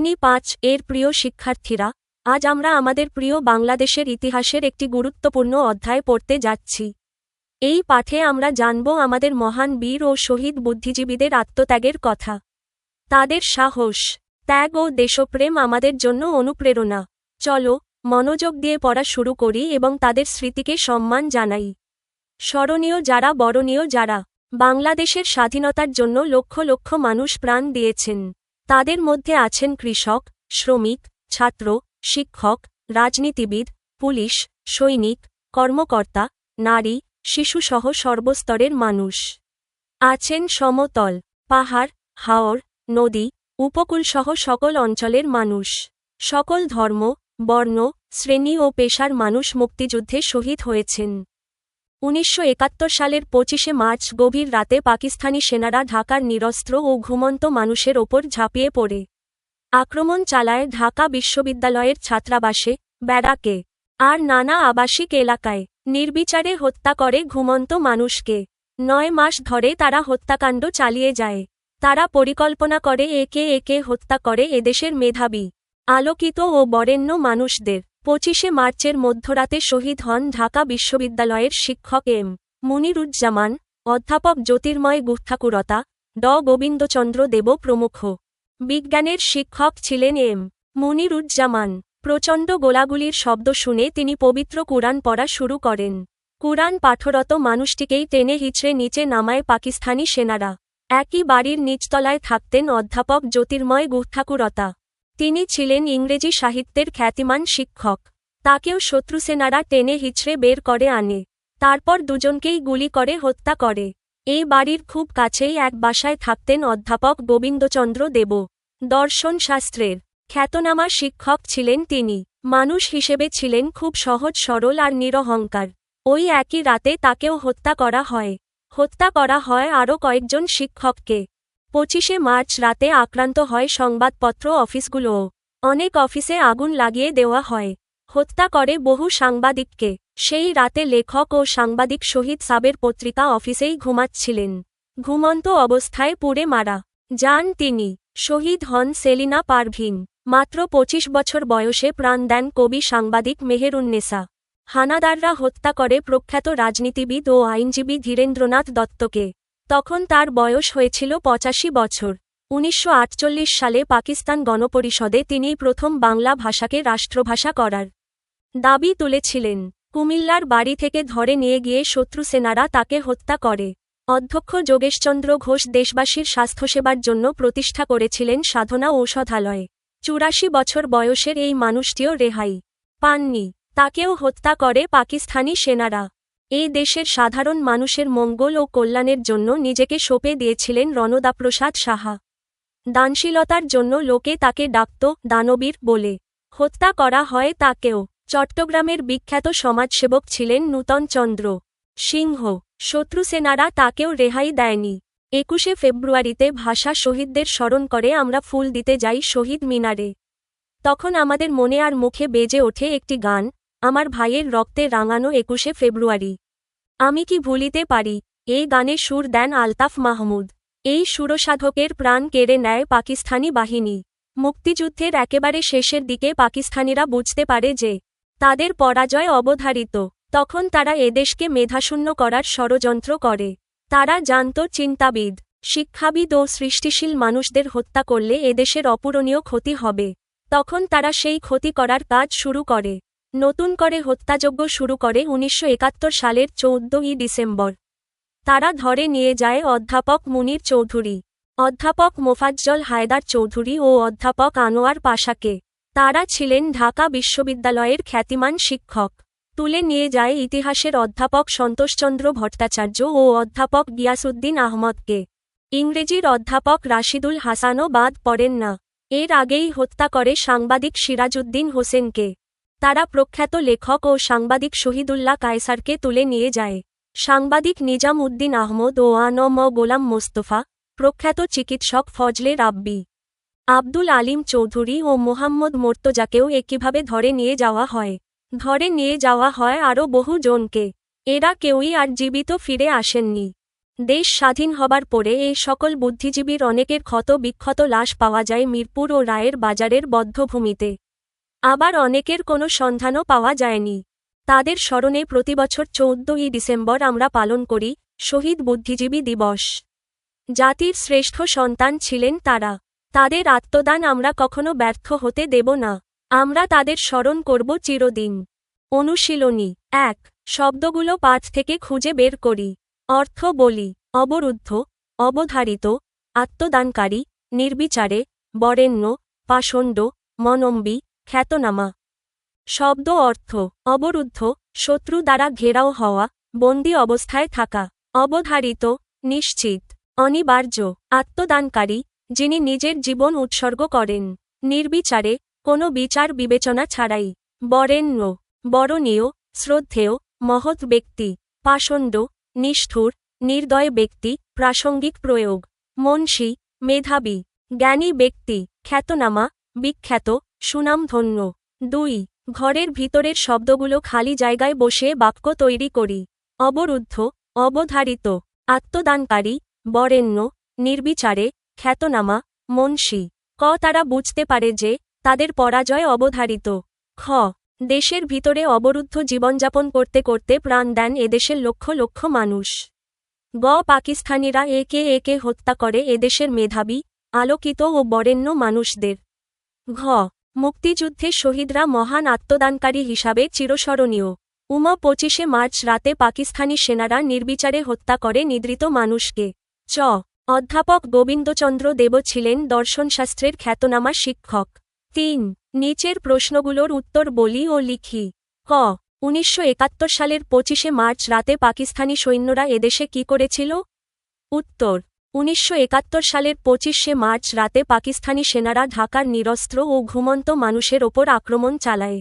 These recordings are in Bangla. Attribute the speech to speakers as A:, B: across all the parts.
A: তিনি ৫ এর প্রিয় শিক্ষার্থীরা, আজ আমরা আমাদের প্রিয় বাংলাদেশের ইতিহাসের একটি গুরুত্বপূর্ণ অধ্যায় পড়তে যাচ্ছি। এই পাঠে আমরা জানব আমাদের মহান বীর ও শহীদ বুদ্ধিজীবীদের আত্মত্যাগের কথা। তাদের সাহস, ত্যাগ ও দেশপ্রেম আমাদের জন্য অনুপ্রেরণা। চলো মনোযোগ দিয়ে পড়া শুরু করি এবং তাদের স্মৃতিকে সম্মান জানাই। স্মরণীয় যারা, বরণীয় যারা। বাংলাদেশের স্বাধীনতার জন্য লক্ষ লক্ষ মানুষ প্রাণ দিয়েছেন। তাদের মধ্যে আছেন কৃষক, শ্রমিক, ছাত্র, শিক্ষক, রাজনীতিবিদ, পুলিশ, সৈনিক, কর্মকর্তা, নারী, শিশুসহ সর্বস্তরের মানুষ। আছেন সমতল, পাহাড়, হাওর, নদী, উপকূলসহ সকল অঞ্চলের মানুষ। সকল ধর্ম, বর্ণ, শ্রেণী ও পেশার মানুষ মুক্তিযুদ্ধে শহীদ হয়েছেন। ১৯৭১ সালের ২৫শে মার্চ গভীর রাতে পাকিস্তানি সেনারা ঢাকার নিরস্ত্র ও ঘুমন্ত মানুষের ওপর ঝাঁপিয়ে পড়ে আক্রমণ চালায় ঢাকা বিশ্ববিদ্যালয়ের ছাত্রাবাসে, ব্যারাকে আর নানা আবাসিক এলাকায়। নির্বিচারে হত্যা করে ঘুমন্ত মানুষকে। ৯ মাস ধরে তারা হত্যাকাণ্ড চালিয়ে যায়। তারা পরিকল্পনা করে একে একে হত্যা করে এদেশের মেধাবী, আলোকিত ও বরেণ্য মানুষদের। ২৫শে মার্চের মধ্যরাতে শহীদ হন ঢাকা বিশ্ববিদ্যালয়ের শিক্ষক এম মুনিরুজ্জামান, অধ্যাপক জ্যোতির্ময় গুহঠাকুরতা, ড গোবিন্দচন্দ্র দেব প্রমুখ। বিজ্ঞানের শিক্ষক ছিলেন এম মুনিরুজ্জামান। প্রচণ্ড গোলাগুলির শব্দ শুনে তিনি পবিত্র কুরআন পড়া শুরু করেন। কুরআন পাঠরত মানুষটিকেই টেনে হিঁচড়ে নিচে নামায় পাকিস্তানি সেনারা। একই বাড়ির নিচতলায় থাকতেন অধ্যাপক জ্যোতির্ময় গুহঠাকুরতা। তিনি ছিলেন ইংরেজি সাহিত্যের খ্যাতিমান শিক্ষক। তাকেও শত্রুসেনারা টেনে হিঁচড়ে বের করে আনে। তারপর দুজনকেই গুলি করে হত্যা করে। এই বাড়ির খুব কাছেই এক বাসায় থাকতেন অধ্যাপক গোবিন্দচন্দ্র দেব। দর্শনশাস্ত্রের খ্যাতনামা শিক্ষক ছিলেন তিনি। মানুষ হিসেবে ছিলেন খুব সহজ সরল আর নিরহংকার। ওই একই রাতে তাকেও হত্যা করা হয়। হত্যা করা হয় আরও কয়েকজন শিক্ষককে। ২৫শে মার্চ রাতে আক্রান্ত হয় সংবাদপত্র অফিসগুলোও। অনেক অফিসে আগুন লাগিয়ে দেওয়া হয়। হত্যা করে বহু সাংবাদিককে। সেই রাতে লেখক ও সাংবাদিক শহীদ সাবের পত্রিকা অফিসেই ঘুমাচ্ছিলেন। ঘুমন্ত অবস্থায় পুড়ে মারা যান তিনি। শহীদ হন সেলিনা পারভীন। মাত্র ২৫ বছর বয়সে প্রাণ দেন কবি সাংবাদিক মেহেরুন্নেসা। হানাদাররা হত্যা করে প্রখ্যাত রাজনীতিবিদ ও আইনজীবী ধীরেন্দ্রনাথ দত্তকে। তখন তার বয়স হয়েছিল ৮৫ বছর। ১৯৪৮ সালে পাকিস্তান গণপরিষদে তিনিই প্রথম বাংলা ভাষাকে রাষ্ট্রভাষা করার দাবি তুলেছিলেন। কুমিল্লার বাড়ি থেকে ধরে নিয়ে গিয়ে শত্রুসেনারা তাকে হত্যা করে। অধ্যক্ষ যোগেশচন্দ্র ঘোষ দেশবাসীর স্বাস্থ্যসেবার জন্য প্রতিষ্ঠা করেছিলেন সাধনা ঔষধালয়। ৮৪ বছর বয়সের এই মানুষটিও রেহাই পাননি। তাকেও হত্যা করে পাকিস্তানি সেনারা। এই দেশের সাধারণ মানুষের মঙ্গল ও কল্যাণের জন্য নিজেকে সঁপে দিয়েছিলেন রণদাপ্রসাদ সাহা। দানশীলতার জন্য লোকে তাকে ডাকত দানবীর বলে। হত্যা করা হয় তাকেও। চট্টগ্রামের বিখ্যাত সমাজসেবক ছিলেন নূতন চন্দ্র সিংহ। শত্রুসেনারা তাকেও রেহাই দেয়নি। ২১শে ফেব্রুয়ারিতে ভাষা শহীদদের স্মরণ করে আমরা ফুল দিতে যাই শহীদ মিনারে। তখন আমাদের মনে আর মুখে বেজে ওঠে একটি গান, আমার ভাইয়ের রক্তে রাঙানো ২১শে ফেব্রুয়ারি। আমি কি ভুলিতে পারি। এই গানে সুর দেন আলতাফ মাহমুদ। এই সুরসাধকের প্রাণ কেড়ে নেয় পাকিস্তানি বাহিনী। মুক্তিযুদ্ধের একেবারে শেষের দিকে পাকিস্তানিরা বুঝতে পারে যে তাদের পরাজয় অবধারিত। তখন তারা এদেশকে মেধাশূন্য করার ষড়যন্ত্র করে। তারা জানত চিন্তাবিদ, শিক্ষাবিদ ও সৃষ্টিশীল মানুষদের হত্যা করলে এদেশের অপূরণীয় ক্ষতি হবে। তখন তারা সেই ক্ষতি করার কাজ শুরু করে। নতুন করে হত্যাযজ্ঞ শুরু করে ১৯৭১ সালের ১৪ই ডিসেম্বর। তারা ধরে নিয়ে যায় অধ্যাপক মুনির চৌধুরী, অধ্যাপক মোফাজ্জল হায়দার চৌধুরী ও অধ্যাপক আনোয়ার পাশাকে। তারা ছিলেন ঢাকা বিশ্ববিদ্যালয়ের খ্যাতিমান শিক্ষক। তুলে নিয়ে যায় ইতিহাসের অধ্যাপক সন্তোষচন্দ্র ভট্টাচার্য ও অধ্যাপক গিয়াসউদ্দিন আহমদকে। ইংরেজির অধ্যাপক রাশিদুল হাসানও বাদ পড়েন না। এর আগেই হত্যা করে সাংবাদিক সিরাজউদ্দিন হোসেনকে। তারা প্রখ্যাত লেখক ও সাংবাদিক শহীদুল্লাহ কায়সারকে তুলে নিয়ে যায়। সাংবাদিক নিজাম উদ্দিন আহমদ ও আ.ন.ম গোলাম মোস্তফা, প্রখ্যাত চিকিৎসক ফজলে রাব্বি, আব্দুল আলিম চৌধুরী ও মোহাম্মদ মোর্তজাকেও একইভাবে ধরে নিয়ে যাওয়া হয়। ধরে নিয়ে যাওয়া হয় আরও বহু জনকে। এরা কেউই আর জীবিত ফিরে আসেননি। দেশ স্বাধীন হবার পরে এই সকল বুদ্ধিজীবীর অনেকের ক্ষত বিক্ষত লাশ পাওয়া যায় মিরপুর ও রায়ের বাজারের বধ্যভূমিতে। আবার অনেকের কোনো সন্ধানও পাওয়া যায়নি। তাদের স্মরণে প্রতিবছর 14ই ডিসেম্বর আমরা পালন করি শহীদ বুদ্ধিজীবী দিবস। জাতির শ্রেষ্ঠ সন্তান ছিলেন তারা। তাদের আত্মদান আমরা কখনো ব্যর্থ হতে দেব না। আমরা তাদের স্মরণ করব চিরদিন। অনুশীলনী ১ শব্দগুলো পাঠ থেকে খুঁজে বের করি। অর্থ বলি। অবরুদ্ধ, অবধারিত, আত্মদানকারী, নির্বিচারে, বরেণ্য, পাষণ্ড, মনম্বী, খ্যাতনামা। শব্দ অর্থ। অবরুদ্ধ, শত্রু দ্বারা ঘেরাও হওয়া, বন্দী অবস্থায় থাকা। অবধারিত, নিশ্চিত, অনিবার্য। আত্মদানকারী, যিনি নিজের জীবন উৎসর্গ করেন। নির্বিচারে, কোনো বিচার বিবেচনা ছাড়াই। বরেণ্য, বরণীয়, শ্রদ্ধেয়, মহৎ ব্যক্তি। পাষণ্ড, নিষ্ঠুর, নির্দয় ব্যক্তি, প্রাসঙ্গিক প্রয়োগ। মনসী, মেধাবী, জ্ঞানী ব্যক্তি। খ্যাতনামা, বিখ্যাত, সুনামধন্য। ২ ঘরের ভিতরের শব্দগুলো খালি জায়গায় বসিয়ে বাক্য তৈরি করি। অবরুদ্ধ, অবধারিত, আত্মদানকারী, বরেণ্য, নির্বিচারে, খ্যাতনামা, মনসী। ক তারা বুঝতে পারে যে তাদের পরাজয় অবধারিত। খ দেশের ভিতরে অবরুদ্ধ জীবনযাপন করতে করতে প্রাণ দেন এদেশের লক্ষ লক্ষ মানুষ। গ পাকিস্তানিরা একে একে হত্যা করে এদেশের মেধাবী, আলোকিত ও বরেণ্য মানুষদের। ঘ মুক্তিযুদ্ধে শহীদরা মহান আত্মদানকারী হিসাবে চিরস্মরণীয়। 25শে মার্চ রাতে পাকিস্তানি সেনারা নির্বিচারে হত্যা করে নিদ্রিত মানুষকে। চ অধ্যাপক গোবিন্দচন্দ্র দেব ছিলেন দর্শনশাস্ত্রের খ্যাতনামা শিক্ষক। ৩ নিচের প্রশ্নগুলোর উত্তর বলি ও লিখি। ক 1971 সালের 25শে মার্চ রাতে পাকিস্তানি সৈন্যরা এদেশে কি করেছিল? উত্তর 1971 সালের 25শে মার্চ রাতে পাকিস্তানি সেনারা ঢাকার নিরস্ত্র ও ঘুমন্ত মানুষের ওপর আক্রমণ চালায়।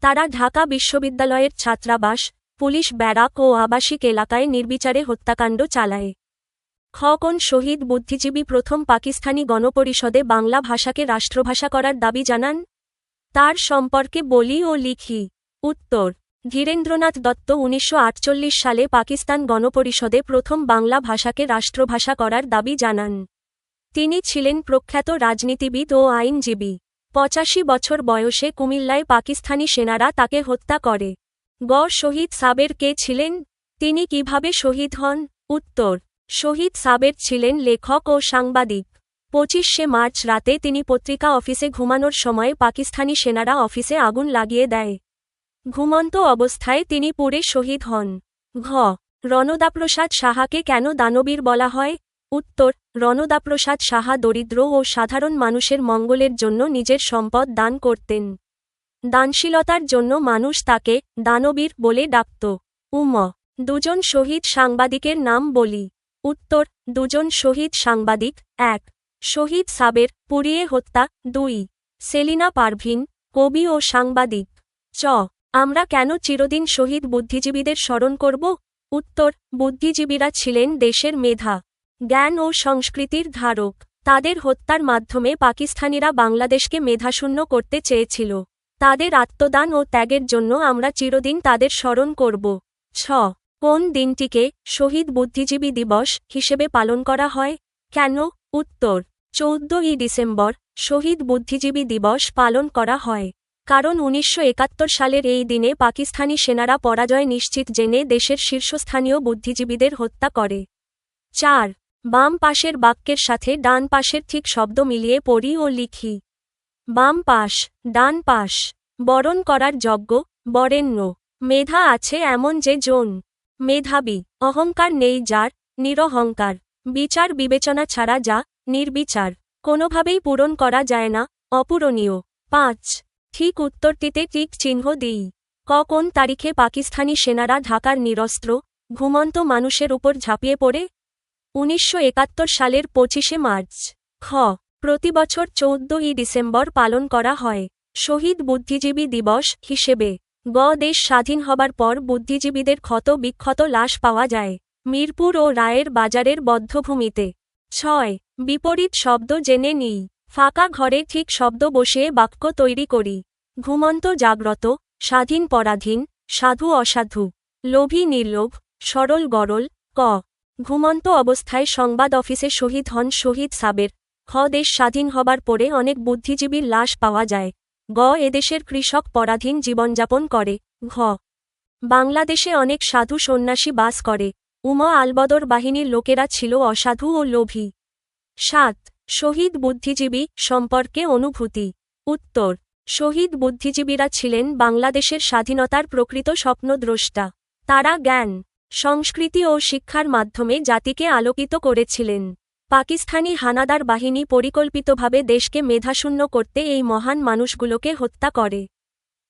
A: তারা ঢাকা বিশ্ববিদ্যালয়ের ছাত্রাবাস, পুলিশ ব্যারাক ও আবাসিক এলাকায় নির্বিচারে হত্যাকাণ্ড চালায়। খ কোন শহীদ বুদ্ধিজীবী প্রথম পাকিস্তানি গণপরিষদে বাংলা ভাষাকে রাষ্ট্রভাষা করার দাবি জানান? তার সম্পর্কে বলি ও লিখি। উত্তর ধীরেন্দ্রনাথ দত্ত 1948 সালে পাকিস্তান গণপরিষদে প্রথম বাংলা ভাষাকে রাষ্ট্রভাষা করার দাবি জানান। তিনি ছিলেন প্রখ্যাত রাজনীতিবিদ ও আইনজীবী। 85 বছর বয়সে কুমিল্লায় পাকিস্তানি সেনারা তাকে হত্যা করে। গ শহীদ সাবের কে ছিলেন? তিনি কিভাবে শহীদ হন? উত্তর শহীদ সাবের ছিলেন লেখক ও সাংবাদিক। 25শে মার্চ রাতে তিনি পত্রিকা অফিসে ঘুমানোর সময় পাকিস্তানি সেনারা অফিসে আগুন লাগিয়ে দেয়। ঘুমন্ত অবস্থায় তিনি পুড়ে শহীদ হন। ঘ রণদাপ্রসাদ সাহাকে কেন দানবীর বলা হয়? উত্তর রণদাপ্রসাদ সাহা দরিদ্র ও সাধারণ মানুষের মঙ্গলের জন্য নিজের সম্পদ দান করতেন। দানশীলতার জন্য মানুষ তাকে দানবীর বলে ডাকত। উম দুজন শহীদ সাংবাদিকের নাম বলি। উত্তর দুজন শহীদ সাংবাদিক। ১ শহীদ সাবের, পুড়িয়ে হত্যা। ২ সেলিনা পারভিন, কবি ও সাংবাদিক। চ আমরা কেন চিরদিন শহীদ বুদ্ধিজীবীদের স্মরণ করব? উত্তর বুদ্ধিজীবীরা ছিলেন দেশের মেধা, জ্ঞান ও সংস্কৃতির ধারক। তাদের হত্যার মাধ্যমে পাকিস্তানিরা বাংলাদেশকে মেধাশূন্য করতে চেয়েছিল। তাদের আত্মদান ও ত্যাগের জন্য আমরা চিরদিন তাদের স্মরণ করব। ছ কোন দিনটিকে শহীদ বুদ্ধিজীবী দিবস হিসেবে পালন করা হয়? কেন? উত্তর 14ই ডিসেম্বর শহীদ বুদ্ধিজীবী দিবস পালন করা হয় কারণ 1971 সালের এই দিনে পাকিস্তানি সেনারা পরাজয় নিশ্চিত জেনে দেশের শীর্ষস্থানীয় বুদ্ধিজীবীদের হত্যা করে। ৪ বাম পাশের বাক্যের সাথে ডান পাশের ঠিক শব্দ মিলিয়ে পড়ি ও লিখি। বাম পাশ, ডান পাশ। বরণ করার যোগ্য, বরেণ্য। মেধা আছে এমন যে জন মেধাবী। অহংকার নেই যার, নিরহংকার। বিচার বিবেচনা ছাড়া যা, নির্বিচার। কোনোভাবেই পূরণ করা যায় না, অপূরণীয়। ৫ ঠিক উত্তরটিতে টিক চিহ্ন দিই। ক কোন তারিখে পাকিস্তানি সেনারা ঢাকার নিরস্ত্র, ঘুমন্ত মানুষের উপর ঝাঁপিয়ে পড়ে? 1971 সালের 25শে মার্চ। খ প্রতিবছর 14ই ডিসেম্বর পালন করা হয় শহীদ বুদ্ধিজীবী দিবস হিসেবে। গ দেশ স্বাধীন হবার পর বুদ্ধিজীবীদের ক্ষত বিক্ষত লাশ পাওয়া যায় মিরপুর ও রায়ের বাজারের বধ্যভূমিতে। ৬ বিপরীত শব্দ জেনে নিই। ফাঁকা ঘরে ঠিক শব্দ বসিয়ে বাক্য তৈরি করি। ঘুমন্ত জাগ্রত, স্বাধীন পরাধীন, সাধু অসাধু, লোভী নির্লোভ, সরল গরল। ক ঘুমন্ত অবস্থায় সংবাদ অফিসে শহীদ হন শহীদ সাবের। খ দেশ স্বাধীন হবার পরে অনেক বুদ্ধিজীবীর লাশ পাওয়া যায়। গ এদেশের কৃষক পরাধীন জীবনযাপন করে। ঘ বাংলাদেশে অনেক সাধু সন্ন্যাসী বাস করে। আলবদর বাহিনীর লোকেরা ছিল অসাধু ও লোভী। ৭ শহীদ বুদ্ধিজীবী সম্পর্কে অনুভূতি। উত্তর শহীদ বুদ্ধিজীবীরা ছিলেন বাংলাদেশের স্বাধীনতার প্রকৃত স্বপ্নদ্রষ্টা। তারা জ্ঞান, সংস্কৃতি ও শিক্ষার মাধ্যমে জাতিকে আলোকিত করেছিলেন। পাকিস্তানি হানাদার বাহিনী পরিকল্পিতভাবে দেশকে মেধাশূন্য করতে এই মহান মানুষগুলোকে হত্যা করে।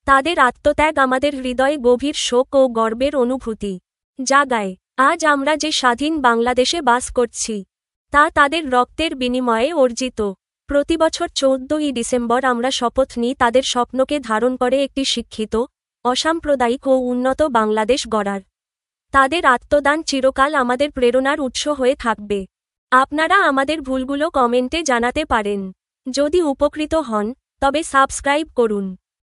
A: তাদের আত্মত্যাগ আমাদের হৃদয়ে গভীর শোক ও গর্বের অনুভূতি জাগায়। আজ আমরা যে স্বাধীন বাংলাদেশে বাস করছি তা তাদের রক্তের বিনিময়ে অর্জিত। প্রতিবছর 14ই ডিসেম্বর আমরা শপথ নিই তাদের স্বপ্নকে ধারণ করে একটি শিক্ষিত, অসাম্প্রদায়িক ও উন্নত বাংলাদেশ গড়ার। তাদের আত্মদান চিরকাল আমাদের প্রেরণার উৎস হয়ে থাকবে। আপনারা আমাদের ভুলগুলো কমেন্টে জানাতে পারেন। যদি উপকৃত হন তবে সাবস্ক্রাইব করুন,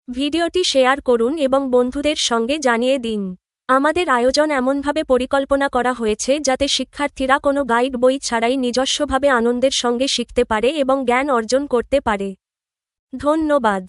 A: ভিডিওটি শেয়ার করুন এবং বন্ধুদের সঙ্গে জানিয়ে দিন। আমাদের আয়োজন এমনভাবে পরিকল্পনা করা হয়েছে যাতে শিক্ষার্থীরা কোনো গাইড বই ছাড়াই নিজস্বভাবে আনন্দের সঙ্গে শিখতে পারে এবং জ্ঞান অর্জন করতে পারে। ধন্যবাদ।